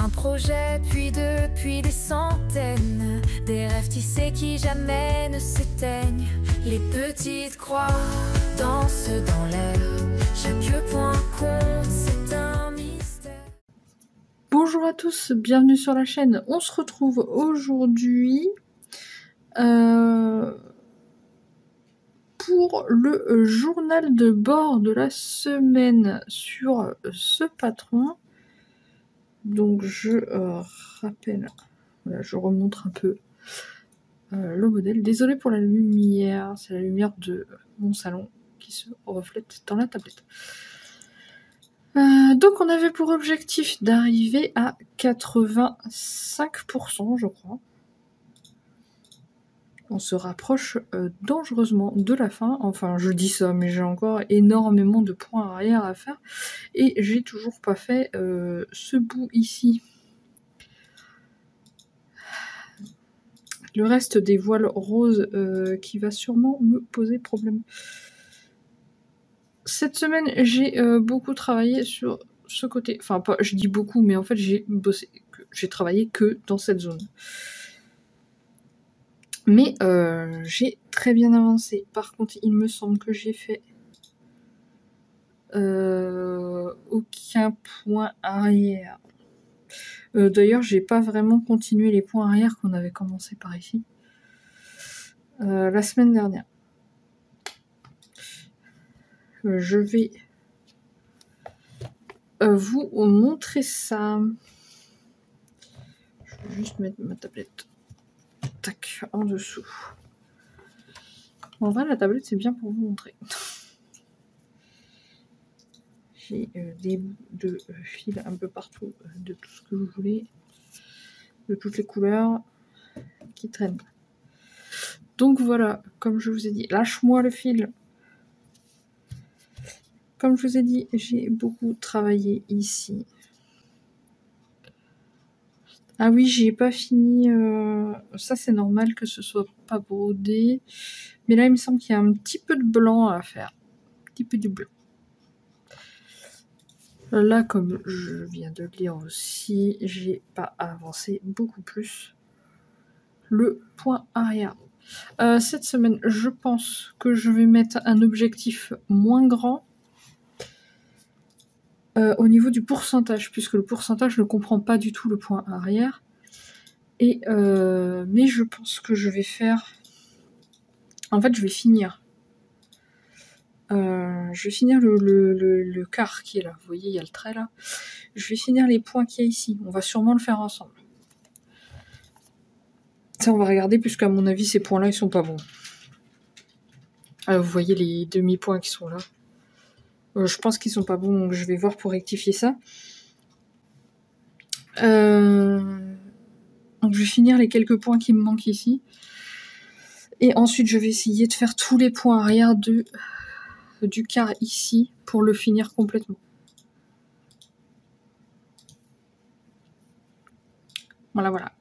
Un projet, puis deux, puis des centaines. Des rêves tissés qui jamais ne s'éteignent. Les petites croix dansent dans l'air. Chaque point compte, c'est un mystère. Bonjour à tous, bienvenue sur la chaîne. On se retrouve aujourd'hui pour le journal de bord de la semaine sur ce patron. Donc je rappelle, voilà, je remontre un peu le modèle. Désolée pour la lumière, c'est la lumière de mon salon qui se reflète dans la tablette. Donc on avait pour objectif d'arriver à 85%, je crois. On se rapproche dangereusement de la fin. Enfin, je dis ça, mais j'ai encore énormément de points arrière à faire. Et j'ai toujours pas fait ce bout ici. Le reste des voiles roses qui va sûrement me poser problème. Cette semaine, j'ai beaucoup travaillé sur ce côté. Enfin, pas, je dis beaucoup, mais en fait, j'ai bossé. J'ai travaillé que dans cette zone. Mais j'ai très bien avancé. Par contre, il me semble que j'ai fait aucun point arrière. D'ailleurs, j'ai pas vraiment continué les points arrière qu'on avait commencé par ici la semaine dernière. Je vais vous montrer ça. Je vais juste mettre ma tablette tac en dessous. En vrai, la tablette, c'est bien pour vous montrer. J'ai des bouts de fil un peu partout, de tout ce que vous voulez, de toutes les couleurs qui traînent. Donc voilà, comme je vous ai dit, lâche-moi le fil. Comme je vous ai dit, j'ai beaucoup travaillé ici. Ah oui, j'ai pas fini. Ça, c'est normal que ce soit pas brodé. Mais là, il me semble qu'il y a un petit peu de blanc à faire. Un petit peu du blanc. Là, comme je viens de le lire aussi, j'ai pas avancé beaucoup plus le point arrière. Cette semaine, je pense que je vais mettre un objectif moins grand au niveau du pourcentage, puisque le pourcentage ne comprend pas du tout le point arrière. Et mais je pense que je vais faire... En fait, je vais finir. Je vais finir le quart qui est là. Vous voyez, il y a le trait là. Je vais finir les points qu'il y a ici. On va sûrement le faire ensemble. Ça, on va regarder, puisqu'à mon avis, ces points-là, ils sont pas bons. Vous voyez les demi-points qui sont là. Je pense qu'ils sont pas bons, donc je vais voir pour rectifier ça. Donc je vais finir les quelques points qui me manquent ici. Et ensuite, je vais essayer de faire tous les points arrière du quart ici pour le finir complètement. Voilà, voilà.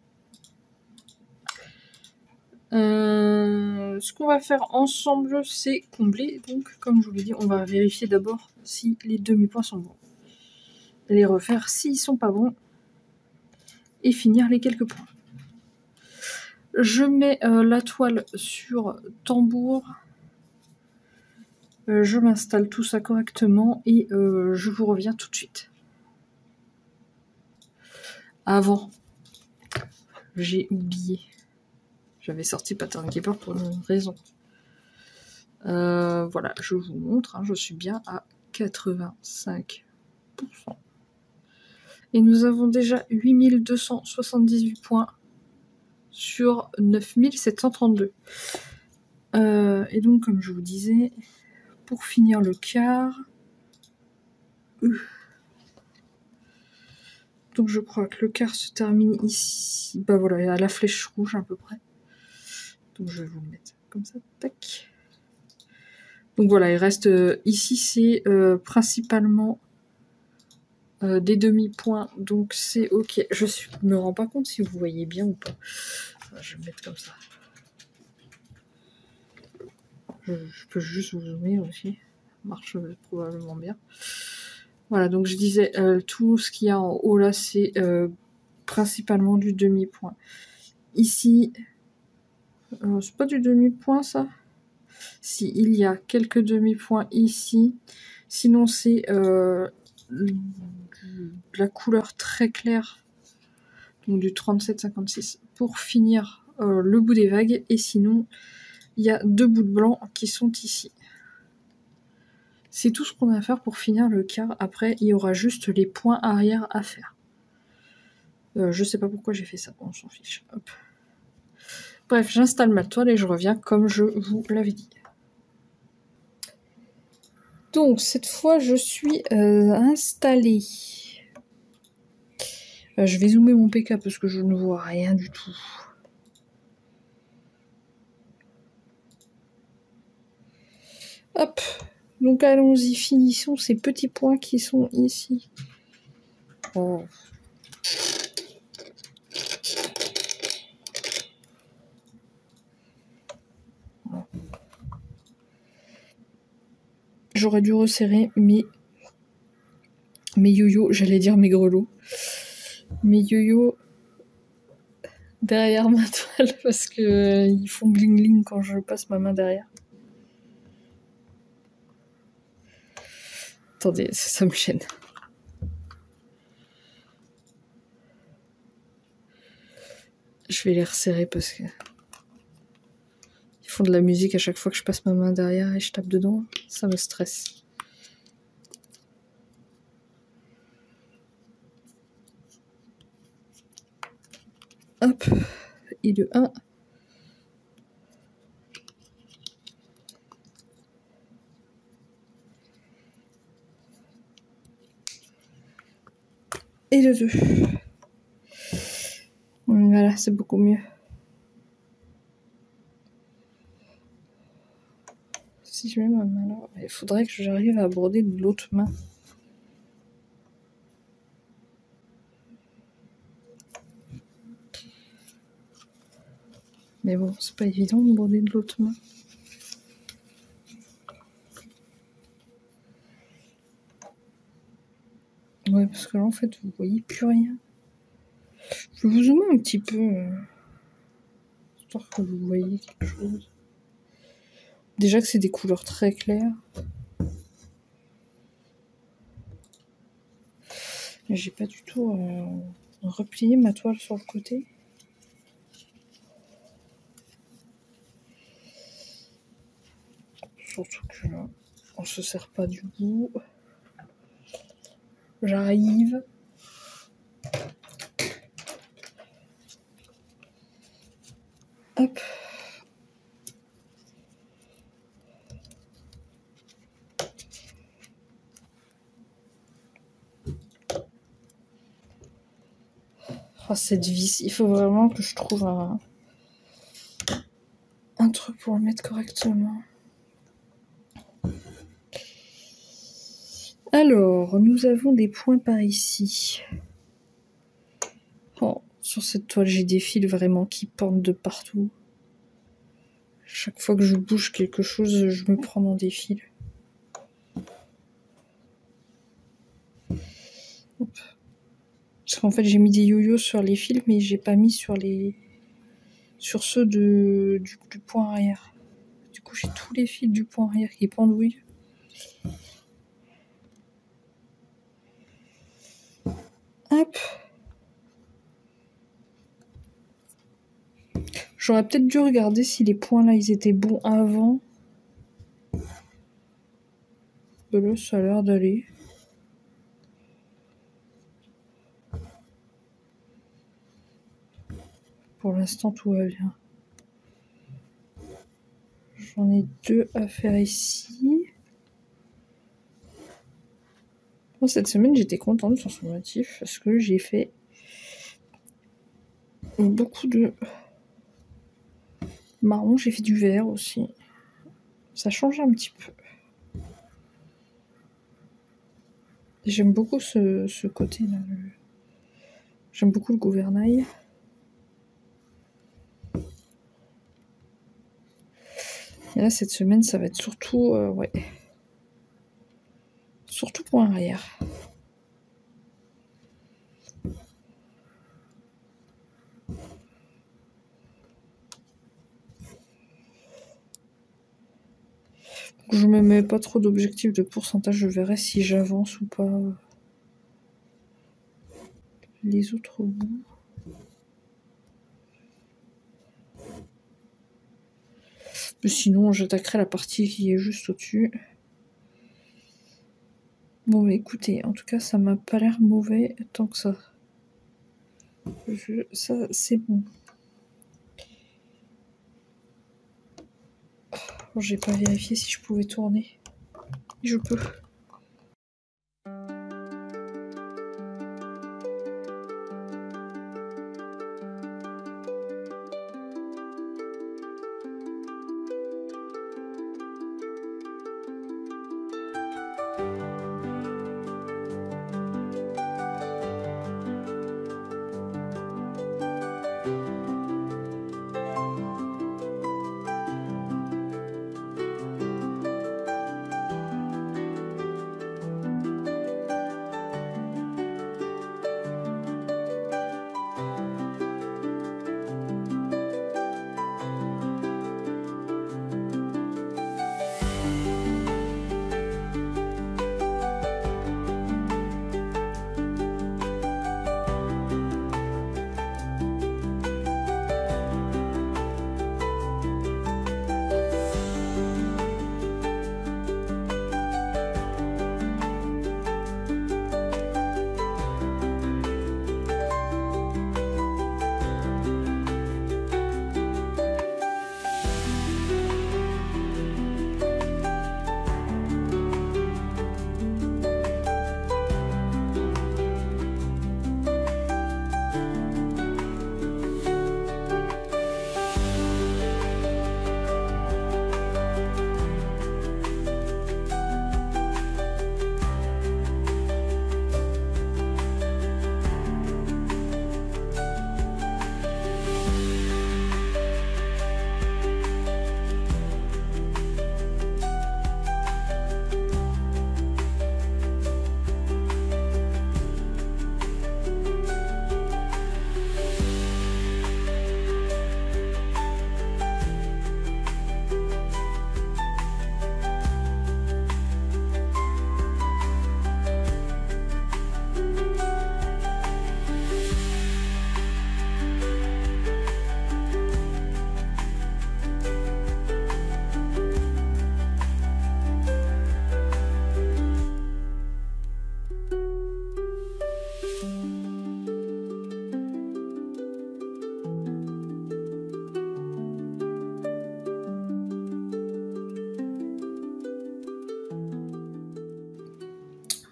Ce qu'on va faire ensemble, c'est combler. Donc, comme je vous l'ai dit, on va vérifier d'abord si les demi-points sont bons. Les refaire s'ils sont pas bons. Et finir les quelques points. Je mets la toile sur tambour. Je m'installe tout ça correctement et je vous reviens tout de suite. Avant, j'ai oublié. J'avais sorti Pattern Keeper pour une raison. Voilà, je vous montre, hein, je suis bien à 85%. Et nous avons déjà 8278 points sur 9732. Et donc, comme je vous disais, pour finir le quart... Donc je crois que le quart se termine ici. Bah voilà, à la flèche rouge à peu près. Donc je vais vous le mettre comme ça, tac. Donc voilà, il reste ici, c'est principalement des demi-points, donc c'est ok. Je me rends pas compte si vous voyez bien ou pas. Je vais me mettre comme ça. Je peux juste vous zoomer aussi. Ça marche probablement bien. Voilà, donc je disais, tout ce qu'il y a en haut là, c'est principalement du demi-point. Ici, c'est pas du demi-point ça? Si, il y a quelques demi-points ici. Sinon, c'est de la couleur très claire, donc du 37-56, pour finir le bout des vagues. Et sinon, il y a 2 bouts de blanc qui sont ici. C'est tout ce qu'on a à faire pour finir le quart. Après, il y aura juste les points arrière à faire. Je sais pas pourquoi j'ai fait ça, on s'en fiche. Hop. Bref, j'installe ma toile et je reviens comme je vous l'avais dit. Donc, cette fois, je suis installée. Je vais zoomer mon PK parce que je ne vois rien du tout. Hop. Donc, allons-y, finissons ces petits points qui sont ici. Oh. J'aurais dû resserrer mes yo-yo, j'allais dire mes grelots. Mes yo-yo derrière ma toile parce que ils font bling bling quand je passe ma main derrière. Attendez, ça me gêne. Je vais les resserrer parce que ils font de la musique à chaque fois que je passe ma main derrière et je tape dedans. Ça me stresse. Hop, et le 1. Et le 2. Voilà, c'est beaucoup mieux. Si je mets ma main là, il faudrait que j'arrive à aborder de l'autre main. Mais bon, c'est pas évident de border de l'autre main. Ouais, parce que là, en fait, vous voyez plus rien. Je vais vous zoomer un petit peu, histoire que vous voyez quelque chose. Déjà que c'est des couleurs très claires. Mais j'ai pas du tout replié ma toile sur le côté. Surtout que là, on se sert pas du bout. J'arrive. Hop. Oh, cette vis, il faut vraiment que je trouve un truc pour le mettre correctement. Alors, nous avons des points par ici. Oh, sur cette toile, j'ai des fils vraiment qui pendent de partout. Chaque fois que je bouge quelque chose, je me prends dans des fils. Hop. Parce qu'en fait, j'ai mis des yo-yo sur les fils, mais j'ai pas mis sur ceux du point arrière. Du coup, j'ai tous les fils du point arrière qui pendouillent. Hop. J'aurais peut-être dû regarder si les points là, ils étaient bons avant. Ben là, ça a l'air d'aller. Pour l'instant, tout va bien. J'en ai 2 à faire ici. Bon, cette semaine, j'étais contente sur ce motif parce que j'ai fait beaucoup de marron. J'ai fait du vert aussi. Ça change un petit peu. J'aime beaucoup ce côté-là. J'aime beaucoup le gouvernail. Et là, cette semaine, ça va être surtout... ouais. Surtout point arrière. Je me mets pas trop d'objectifs de pourcentage, je verrai si j'avance ou pas les autres bouts. Mais sinon, j'attaquerai la partie qui est juste au-dessus. Bon, mais écoutez, en tout cas, ça m'a pas l'air mauvais tant que ça. Ça, c'est bon. J'ai pas vérifié si je pouvais tourner. Je peux.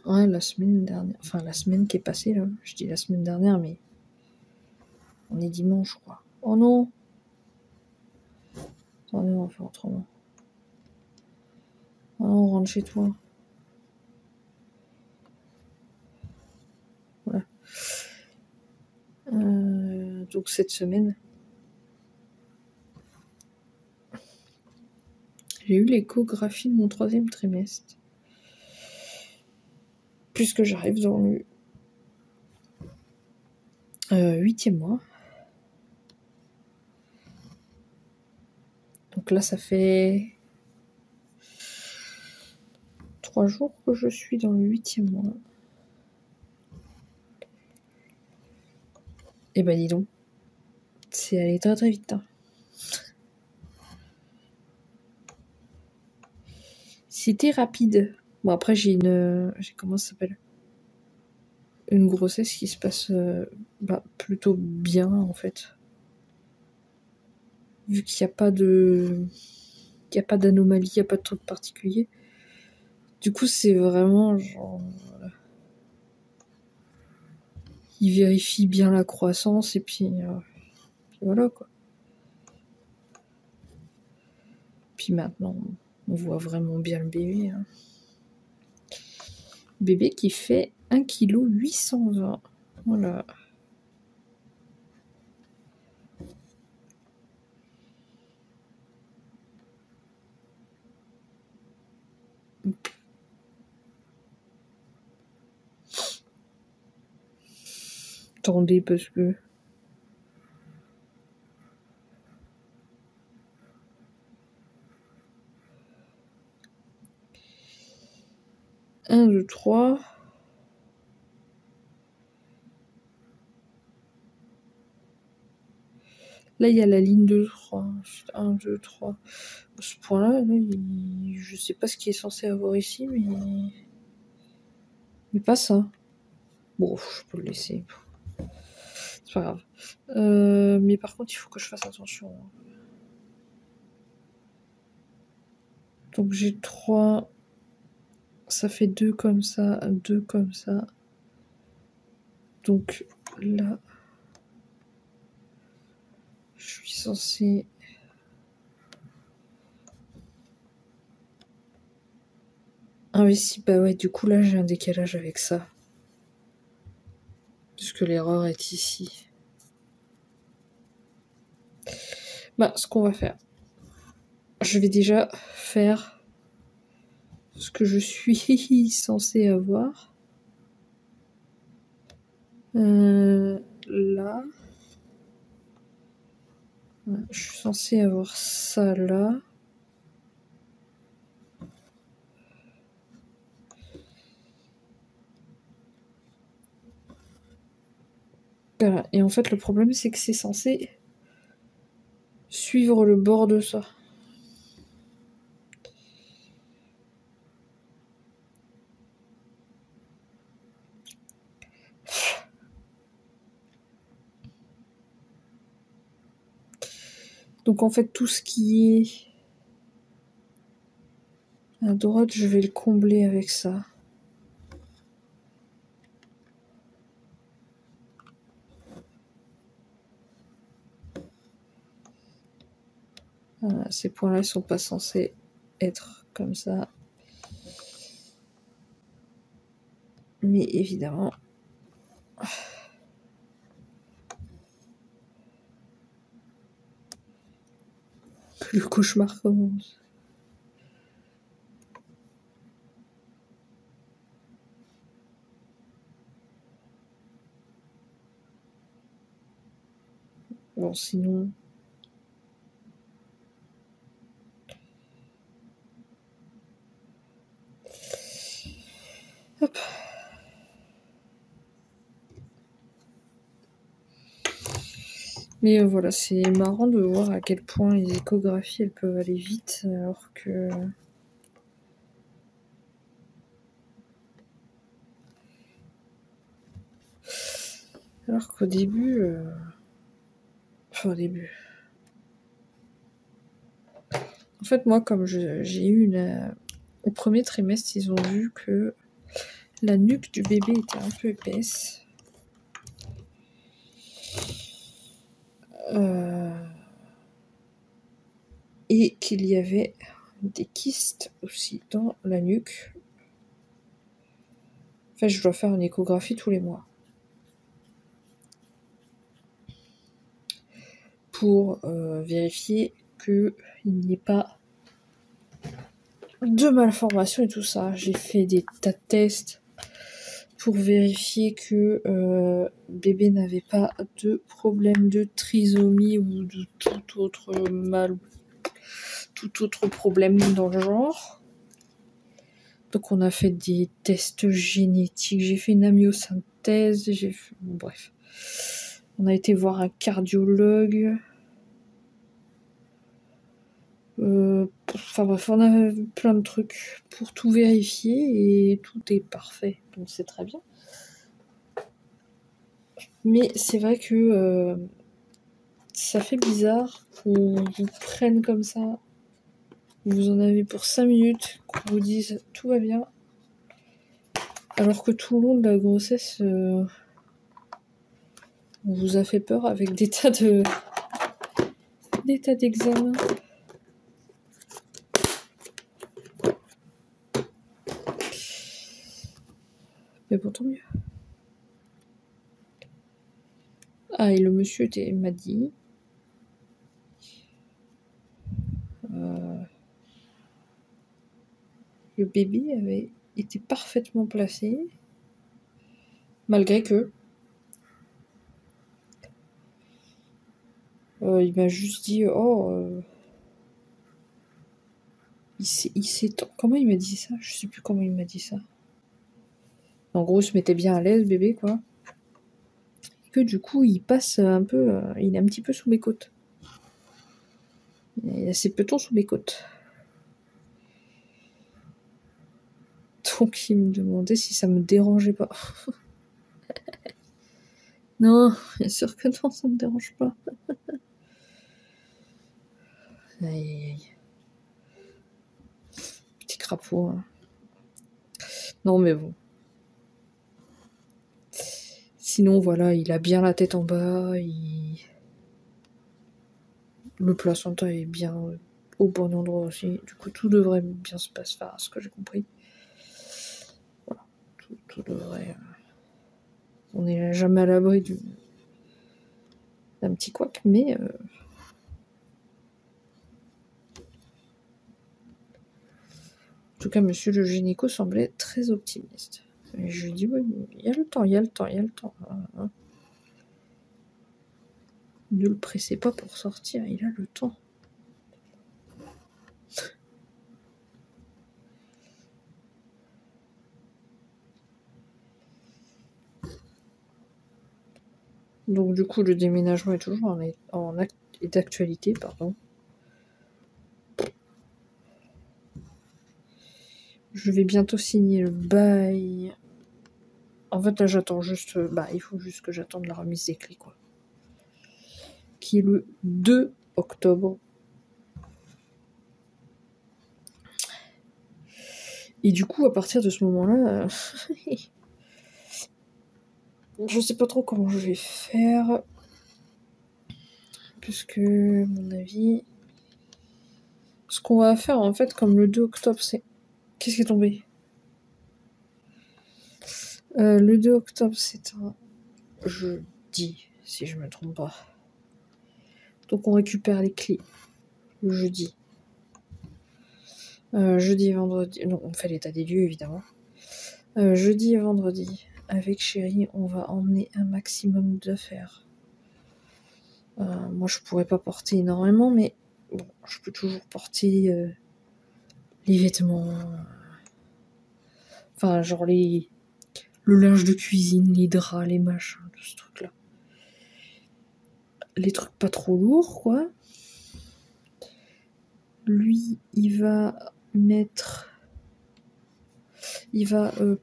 Ouais, la semaine dernière, enfin la semaine qui est passée là, je dis la semaine dernière, mais on est dimanche, je crois. Oh non! Attendez, on va faire autrement. Oh non, on rentre chez toi. Voilà. Donc cette semaine, j'ai eu l'échographie de mon 3e trimestre. Puisque j'arrive dans le 8e mois. Donc là, ça fait 3 jours que je suis dans le 8e mois. Et bah dis donc, c'est allé très très vite. Hein. C'était rapide. Bon après j'ai comment ça s'appelle? Une grossesse qui se passe plutôt bien en fait. Vu qu'il n'y a pas d'anomalie, il n'y a pas de truc particulier. Du coup c'est vraiment genre... Il vérifie bien la croissance et puis voilà quoi. Puis maintenant, on voit vraiment bien le bébé. Hein. Bébé qui fait 1,820 kg. Voilà. Attendez, parce que... 1, 2, 3. Là, il y a la ligne 2, 3. 1, 2, 3. À ce point-là, je sais pas ce qu'il est censé avoir ici, mais pas ça. Bon, je peux le laisser. C'est pas grave. Mais par contre, il faut que je fasse attention. Donc j'ai 3. Ça fait 2 comme ça, 2 comme ça. Donc là, je suis censée... Ah oui, si, bah ouais, du coup là j'ai un décalage avec ça. Puisque l'erreur est ici. Bah, ce qu'on va faire, je vais déjà faire ce que je suis censée avoir. Là. Ouais, je suis censée avoir ça là. Voilà. Et en fait, le problème, c'est que c'est censé suivre le bord de ça. Donc en fait, tout ce qui est à droite, je vais le combler avec ça. Voilà, ces points-là, ils sont pas censés être comme ça. Mais évidemment... que le cauchemar commence. Bon, sinon... Hop. Mais voilà, c'est marrant de voir à quel point les échographies, elles peuvent aller vite, alors que... Alors qu'au début... Enfin, au début... En fait, moi, comme j'ai eu une... Au premier trimestre, ils ont vu que la nuque du bébé était un peu épaisse. Et qu'il y avait des kystes aussi dans la nuque. Enfin, je dois faire une échographie tous les mois. Pour vérifier qu'il n'y ait pas de malformation et tout ça. J'ai fait des tas de tests pour vérifier que bébé n'avait pas de problème de trisomie ou de tout autre tout autre problème dans le genre. Donc on a fait des tests génétiques, j'ai fait une amyosynthèse, j'ai fait... Bon, bref. On a été voir un cardiologue. Enfin bref, on a plein de trucs pour tout vérifier et tout est parfait, donc c'est très bien. Mais c'est vrai que ça fait bizarre qu'on vous prenne comme ça, vous en avez pour 5 minutes, qu'on vous dise tout va bien, alors que tout le long de la grossesse, on vous a fait peur avec des tas d'examens. Mais bon, tant mieux. Ah, et le monsieur m'a dit... le bébé avait été parfaitement placé, malgré que... il m'a juste dit, il s'est... Comment il m'a dit ça? Je sais plus comment il m'a dit ça. En gros, il se mettait bien à l'aise, bébé, quoi. Et que du coup, il passe un peu... il est un petit peu sous mes côtes. Il a ses petons sous mes côtes. Donc, il me demandait si ça me dérangeait pas. Non, bien sûr que non, ça me dérange pas. Aïe, aïe, aïe. Petit crapaud. Hein. Non, mais bon. Sinon, voilà, il a bien la tête en bas. Le placenta est bien au bon endroit aussi. Du coup, tout devrait bien se passer. Enfin, ce que j'ai compris. Voilà. Tout devrait... On n'est jamais à l'abri d'un petit couac, mais... En tout cas, monsieur le gynéco semblait très optimiste. Et je lui dis, oui, il y a le temps, il y a le temps, il y a le temps. Hein. Ne le pressez pas pour sortir, il a le temps. Donc du coup, le déménagement est toujours est d'actualité, pardon. Je vais bientôt signer le bail. En fait, là, j'attends juste... il faut juste que j'attende la remise des clés, quoi. Qui est le 2 octobre. Et du coup, à partir de ce moment-là... je sais pas trop comment je vais faire. Puisque, à mon avis... Ce qu'on va faire, en fait, comme le 2 octobre, c'est... Qu'est-ce qui est tombé ? Le 2 octobre, c'est un jeudi, si je me trompe pas. Donc on récupère les clés le jeudi. Jeudi et vendredi... Non, on fait l'état des lieux, évidemment. Jeudi et vendredi, avec chérie, on va emmener un maximum d'affaires. Moi, je pourrais pas porter énormément, mais bon, je peux toujours porter les vêtements... Enfin, genre le linge de cuisine, les draps, les machins, tout ce truc-là. Les trucs pas trop lourds, quoi. Lui, il va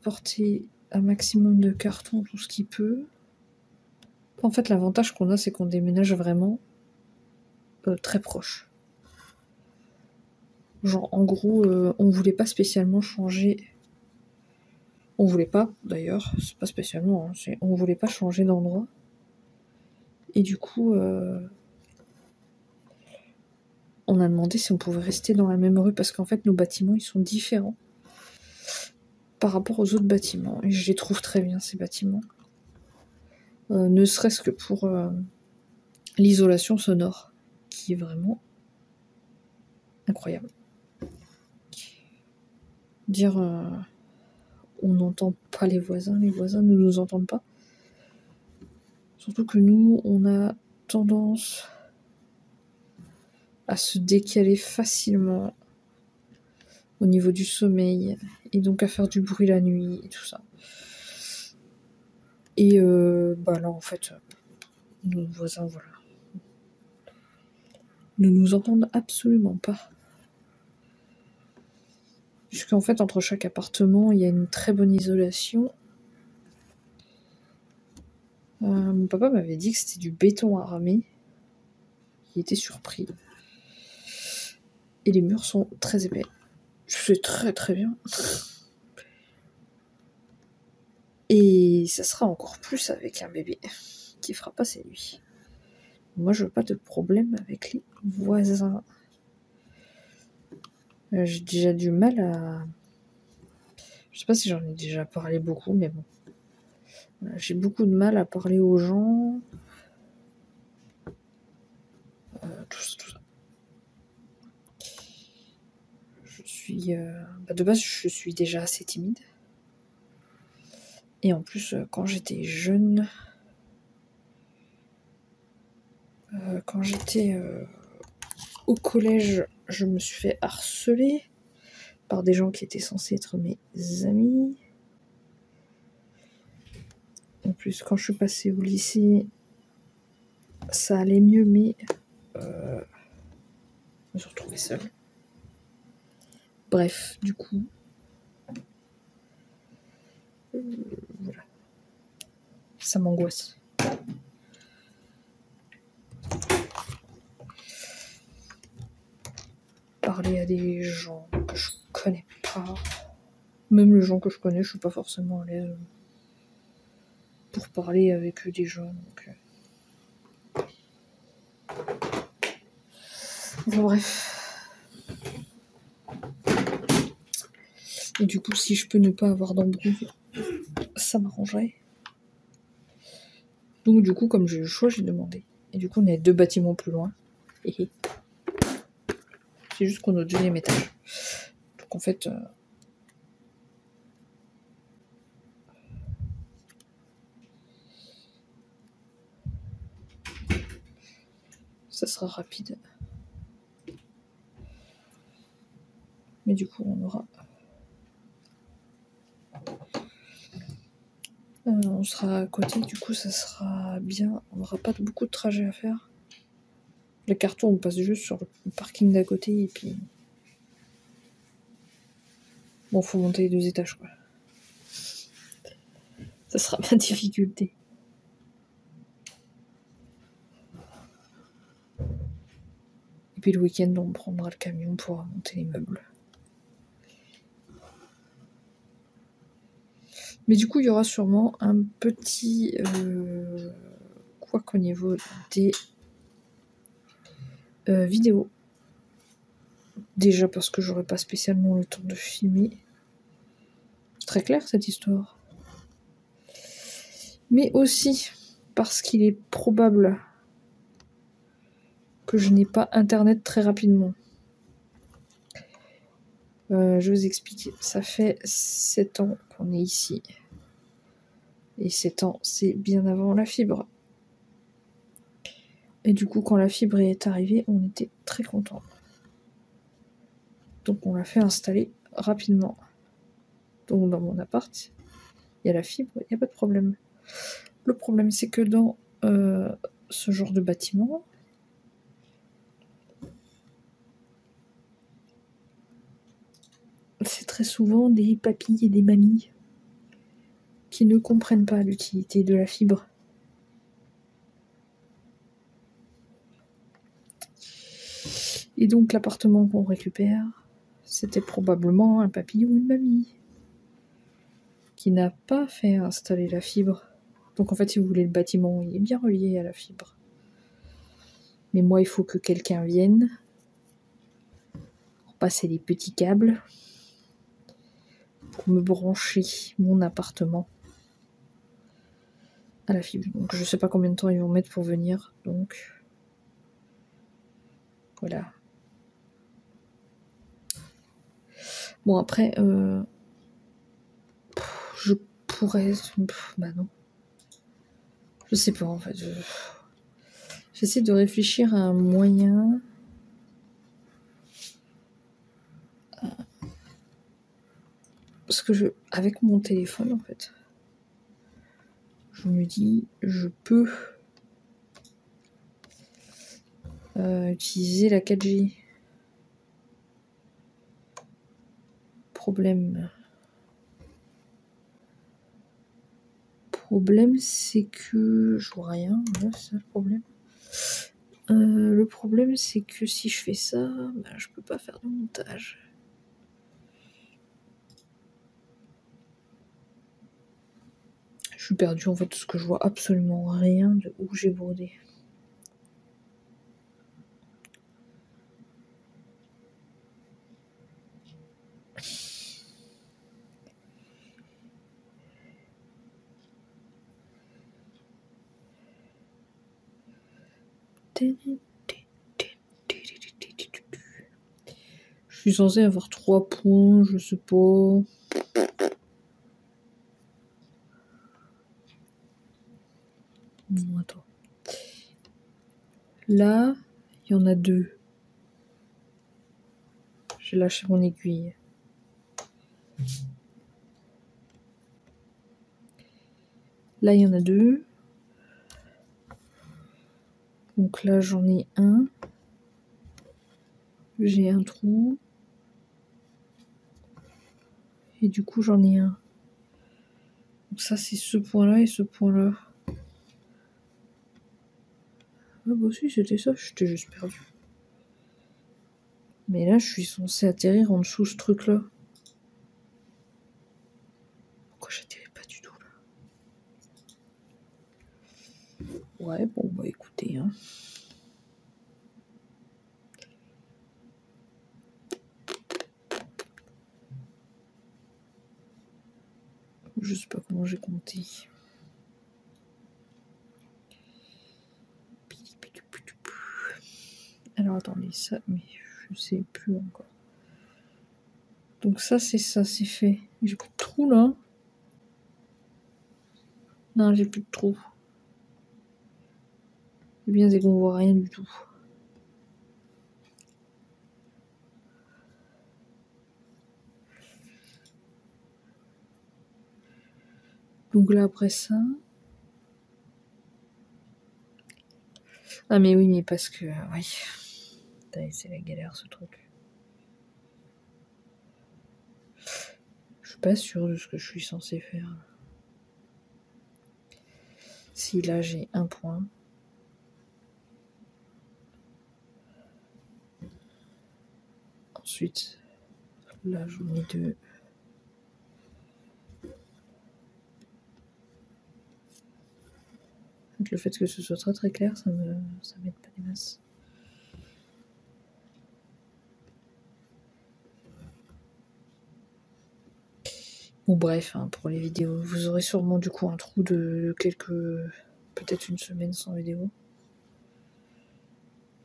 porter un maximum de cartons, tout ce qu'il peut. En fait, l'avantage qu'on a, c'est qu'on déménage vraiment très proche. Genre, en gros, on voulait pas spécialement changer... On voulait pas, d'ailleurs, c'est pas spécialement, hein, on voulait pas changer d'endroit. Et du coup, on a demandé si on pouvait rester dans la même rue, parce qu'en fait, nos bâtiments, ils sont différents par rapport aux autres bâtiments. Et je les trouve très bien, ces bâtiments. Ne serait-ce que pour l'isolation sonore, qui est vraiment incroyable. Dire... on n'entend pas les voisins ne nous entendent pas. Surtout que nous, on a tendance à se décaler facilement au niveau du sommeil, et donc à faire du bruit la nuit, et tout ça. Et là, en fait, nos voisins, voilà, ne nous entendent absolument pas. Puisqu'en fait, entre chaque appartement, il y a une très bonne isolation. Mon papa m'avait dit que c'était du béton armé. Il était surpris. Et les murs sont très épais. C'est très très bien. Et ça sera encore plus avec un bébé qui fera pas ses nuits. Moi, je veux pas de problème avec les voisins. J'ai déjà du mal à... Je sais pas si j'en ai déjà parlé beaucoup, mais bon. J'ai beaucoup de mal à parler aux gens. Tout ça. Je suis... de base, je suis déjà assez timide. Et en plus, quand j'étais jeune... quand j'étais au collège, je me suis fait harceler par des gens qui étaient censés être mes amis. plus, quand je suis passée au lycée, ça allait mieux, mais je me suis retrouvée seule. Bref, du coup, voilà. Ça m'angoisse. Parler à des gens que je connais pas. Même les gens que je connais, je suis pas forcément à l'aise pour parler avec des gens. Donc, bon, bref. Et du coup, si je peux ne pas avoir d'embrouille, ça m'arrangerait. Donc du coup, comme j'ai eu le choix, j'ai demandé. Et du coup, on est 2 bâtiments plus loin. C'est juste qu'on est au 2e étage. Donc en fait... ça sera rapide. Mais du coup, on aura... on sera à côté, du coup, ça sera bien. On n'aura pas beaucoup de trajets à faire. Les cartons, on passe juste sur le parking d'à côté et puis... Bon, faut monter les 2 étages, quoi. Ça sera ma difficulté. Et puis le week-end, on prendra le camion pour monter les meubles. Mais du coup, il y aura sûrement un petit... quoi qu'au niveau des vidéos. Déjà parce que j'aurais pas spécialement le temps de filmer. C'est très clair cette histoire. Mais aussi parce qu'il est probable que je n'ai pas internet très rapidement. Je vais vous expliquer. Ça fait 7 ans qu'on est ici. Et 7 ans, c'est bien avant la fibre. Et du coup, quand la fibre est arrivée, on était très contents. Donc on l'a fait installer rapidement. Donc dans mon appart, il y a la fibre, il n'y a pas de problème. Le problème, c'est que dans ce genre de bâtiment, c'est très souvent des papis et des mamies qui ne comprennent pas l'utilité de la fibre. Et donc l'appartement qu'on récupère, c'était probablement un papy ou une mamie qui n'a pas fait installer la fibre. Donc en fait, si vous voulez, le bâtiment, il est bien relié à la fibre. Mais moi, il faut que quelqu'un vienne pour passer les petits câbles pour me brancher mon appartement à la fibre. Donc je sais pas combien de temps ils vont mettre pour venir. Donc voilà. Bon après, je pourrais... bah non. Je sais pas en fait. J'essaie de réfléchir à un moyen... Parce que avec mon téléphone en fait, je me dis, je peux utiliser la 4G. Problème, c'est que je vois rien. Là, c'est ça le problème. Le problème, c'est que si je fais ça, bah, je peux pas faire de montage. Je suis perdue en fait parce que je vois absolument rien de où j'ai brodé. Je suis censée avoir 3 points, je sais pas. Non, attends. Là, il y en a 2. J'ai lâché mon aiguille. Là, il y en a 2. Donc là, j'en ai un. J'ai un trou. Et du coup, j'en ai un. Donc ça, c'est ce point-là et ce point-là. Ah bah si, c'était ça, j'étais juste perdu. Mais là, je suis censée atterrir en dessous ce truc-là. Pourquoi j'atterris pas du tout là? Ouais, bon, bah écoutez, hein. Je sais pas comment j'ai compté. Alors attendez, ça, mais je sais plus encore. Donc ça, c'est fait. J'ai plus de trou là. Non, j'ai plus de trou. Le bien, c'est qu'on voit rien du tout. Donc là, après ça... Ah mais oui, mais parce que... oui. C'est la galère, ce truc. Je suis pas sûre de ce que je suis censée faire. Si là, j'ai un point... Ensuite, là, j'en ai 2. Le fait que ce soit très très clair, ça m'aide pas des masses. Bon bref, hein, pour les vidéos, vous aurez sûrement du coup un trou de peut-être une semaine sans vidéo.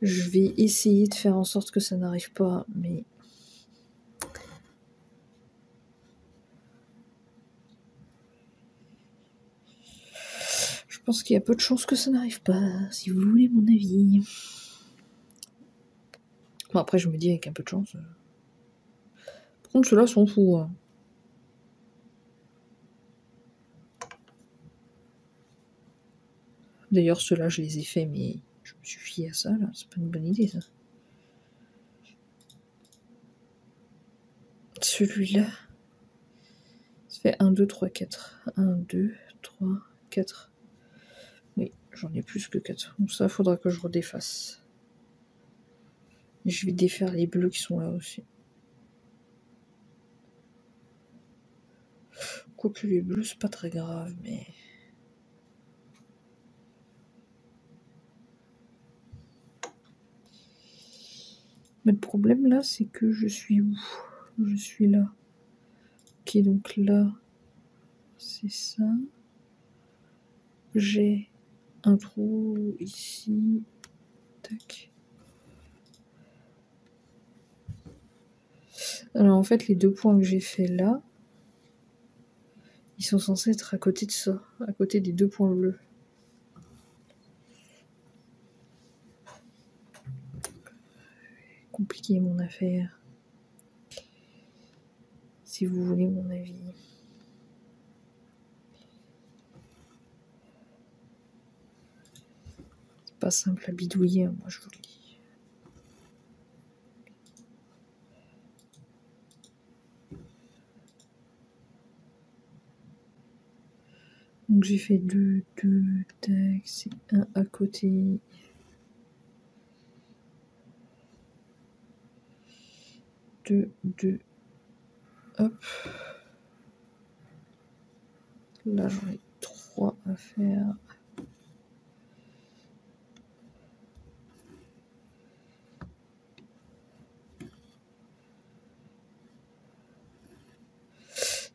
Je vais essayer de faire en sorte que ça n'arrive pas, mais... Je pense qu'il y a peu de chances que ça n'arrive pas, si vous voulez mon avis. Bon après je me dis avec un peu de chance... Par contre ceux-là sont fous. Hein. D'ailleurs ceux-là je les ai faits, mais je me suis fiée à ça là, c'est pas une bonne idée ça. Celui-là... Ça fait 1, 2, 3, 4. 1, 2, 3, 4. Oui, j'en ai plus que 4. Donc ça, faudra que je redéfasse. Et je vais défaire les bleus qui sont là aussi. Quoique les bleus, c'est pas très grave, mais... Mais le problème là, c'est que je suis où? Je suis là. Ok, donc là, c'est ça. J'ai un trou ici. Tac. Alors en fait, les 2 points que j'ai fait là, ils sont censés être à côté de ça, à côté des 2 points bleus. Compliqué mon affaire. Si vous voulez mon avis. C'est pas simple à bidouiller, moi je vous le dis. Donc j'ai fait 2, tac, c'est un à côté. Deux, hop. Là j'en ai 3 à faire.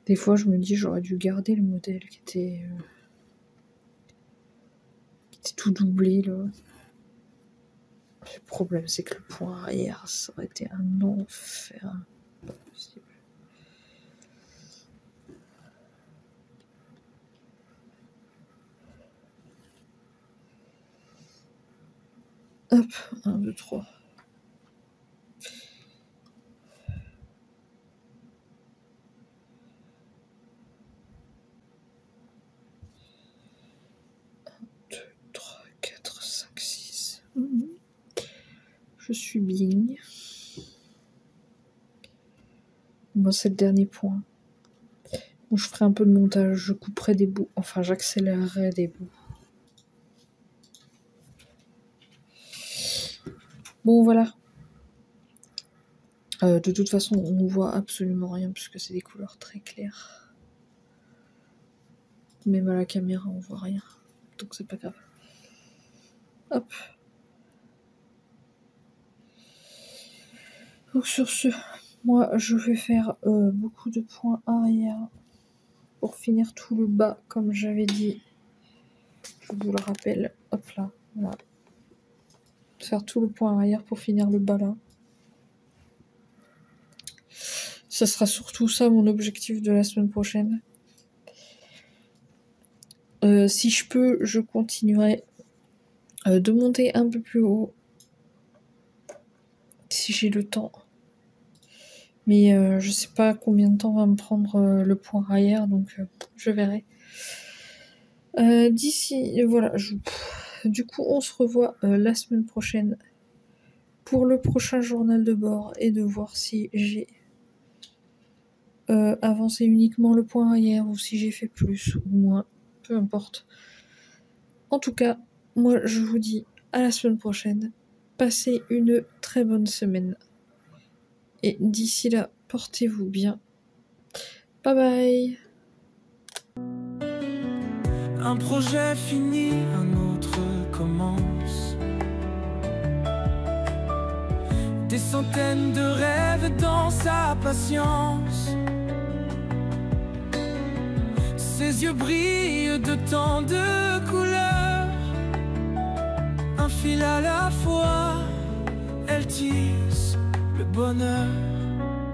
Des fois je me dis j'aurais dû garder le modèle qui était tout doublé là. Le problème c'est que le point arrière ça aurait été un enfer. Pas possible. Hop, 1, 2, 3. suis bien. Moi, c'est le dernier point. Bon, je ferai un peu de montage, je couperai des bouts, enfin j'accélérerai des bouts. Bon, voilà. De toute façon, on voit absolument rien puisque c'est des couleurs très claires. Même à la caméra, on voit rien. Donc c'est pas grave. Hop. Donc sur ce, moi je vais faire beaucoup de points arrière pour finir tout le bas comme j'avais dit. Je vous le rappelle. Hop là, voilà. Faire tout le point arrière pour finir le bas là. Ça sera surtout ça mon objectif de la semaine prochaine. Si je peux, je continuerai de monter un peu plus haut. Si j'ai le temps. Mais je sais pas combien de temps va me prendre le point arrière, donc je verrai. D'ici, voilà. Du coup, on se revoit la semaine prochaine pour le prochain journal de bord et de voir si j'ai avancé uniquement le point arrière ou si j'ai fait plus ou moins, peu importe. En tout cas, moi je vous dis à la semaine prochaine. Passez une très bonne semaine. Et d'ici là, portez-vous bien. Bye bye. Un projet fini, un autre commence. Des centaines de rêves dans sa patience. Ses yeux brillent de tant de couleurs. Un fil à la fois, elle tisse le bonheur.